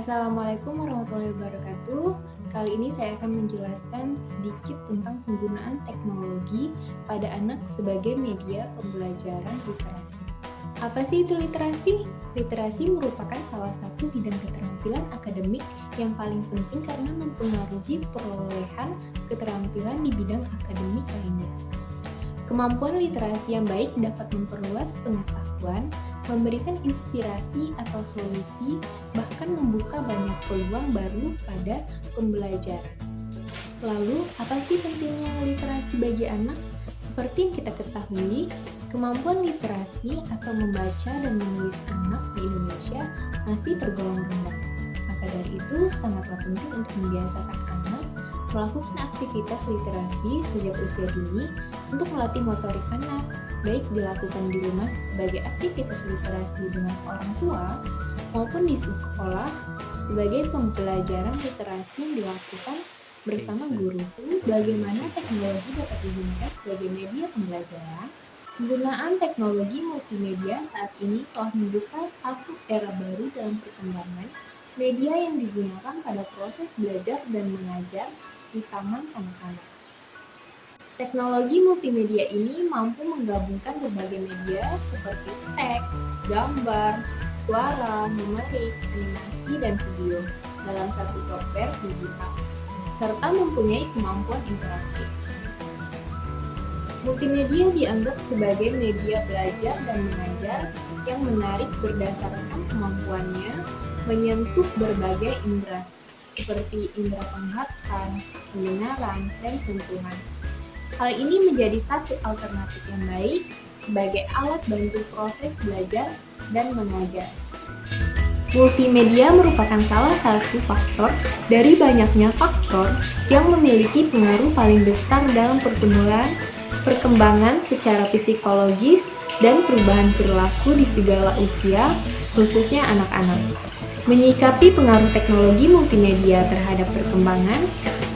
Assalamualaikum warahmatullahi wabarakatuh. Kali ini saya akan menjelaskan sedikit tentang penggunaan teknologi pada anak sebagai media pembelajaran literasi. Apa sih itu literasi? Literasi merupakan salah satu bidang keterampilan akademik yang paling penting karena mempengaruhi perolehan keterampilan di bidang akademik lainnya. Kemampuan literasi yang baik dapat memperluas pengetahuan, memberikan inspirasi atau solusi, bahkan membuka banyak peluang baru pada pembelajaran. Lalu, apa sih pentingnya literasi bagi anak? Seperti yang kita ketahui, kemampuan literasi atau membaca dan menulis anak di Indonesia masih tergolong rendah. Maka dari itu, sangatlah penting untuk membiasakan anak melakukan aktivitas literasi sejak usia dini untuk melatih motorik anak, baik dilakukan di rumah sebagai aktivitas literasi dengan orang tua maupun di sekolah sebagai pembelajaran literasi yang dilakukan bersama guru. Bagaimana teknologi dapat digunakan sebagai media pembelajaran? Penggunaan teknologi multimedia saat ini telah membuka satu era baru dalam perkembangan media yang digunakan pada proses belajar dan mengajar di taman kanak-kanak. Teknologi multimedia ini mampu menggabungkan berbagai media seperti teks, gambar, suara, numerik, animasi, dan video dalam satu software digital, serta mempunyai kemampuan interaktif. Multimedia dianggap sebagai media belajar dan mengajar yang menarik berdasarkan kemampuannya menyentuh berbagai indera, seperti indera penglihatan, pendengaran, dan sentuhan. Hal ini menjadi satu alternatif yang baik sebagai alat bantu proses belajar dan mengajar. Multimedia merupakan salah satu faktor dari banyaknya faktor yang memiliki pengaruh paling besar dalam perkembangan secara psikologis dan perubahan perilaku di segala usia, khususnya anak-anak. Menyikapi pengaruh teknologi multimedia terhadap perkembangan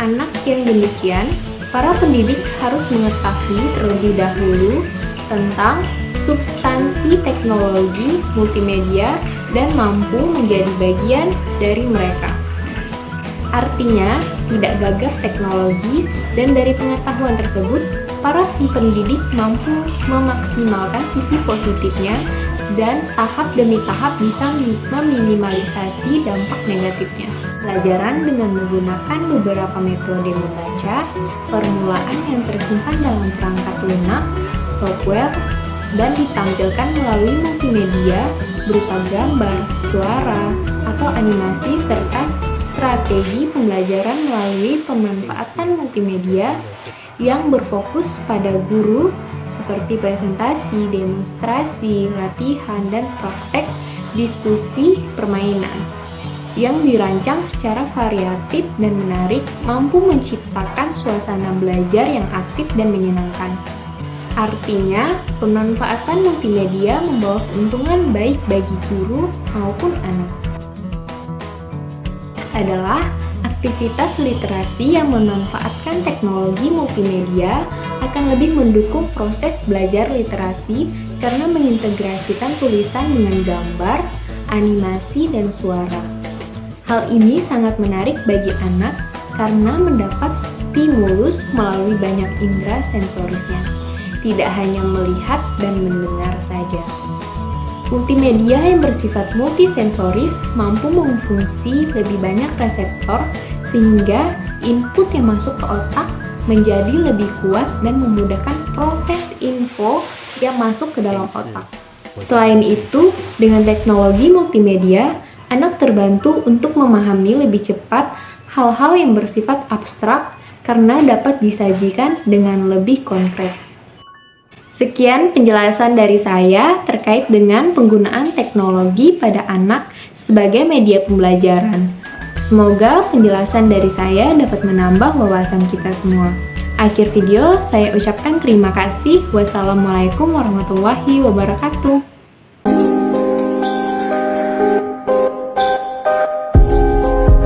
anak yang demikian, para pendidik harus mengetahui terlebih dahulu tentang substansi teknologi multimedia dan mampu menjadi bagian dari mereka. Artinya, tidak gagap teknologi, dan dari pengetahuan tersebut, para pendidik mampu memaksimalkan sisi positifnya dan tahap demi tahap bisa meminimalisasi dampak negatifnya. Pelajaran dengan menggunakan beberapa metode membaca, permulaan yang tersimpan dalam perangkat lunak, software, dan ditampilkan melalui multimedia berupa gambar, suara, atau animasi, serta strategi pembelajaran melalui pemanfaatan multimedia yang berfokus pada guru seperti presentasi, demonstrasi, latihan, dan praktek diskusi permainan yang dirancang secara variatif dan menarik, mampu menciptakan suasana belajar yang aktif dan menyenangkan. Artinya, pemanfaatan multimedia membawa keuntungan baik bagi guru maupun anak. Adalah aktivitas literasi yang memanfaatkan teknologi multimedia akan lebih mendukung proses belajar literasi karena mengintegrasikan tulisan dengan gambar, animasi, dan suara. Hal ini sangat menarik bagi anak karena mendapat stimulus melalui banyak indera sensorisnya, tidak hanya melihat dan mendengar saja. Multimedia yang bersifat multisensoris mampu memfungsi lebih banyak reseptor sehingga input yang masuk ke otak menjadi lebih kuat dan memudahkan proses info yang masuk ke dalam otak. Selain itu, dengan teknologi multimedia, anak terbantu untuk memahami lebih cepat hal-hal yang bersifat abstrak karena dapat disajikan dengan lebih konkret. Sekian penjelasan dari saya terkait dengan penggunaan teknologi pada anak sebagai media pembelajaran. Semoga penjelasan dari saya dapat menambah wawasan kita semua. Akhir video, saya ucapkan terima kasih. Wassalamualaikum warahmatullahi wabarakatuh.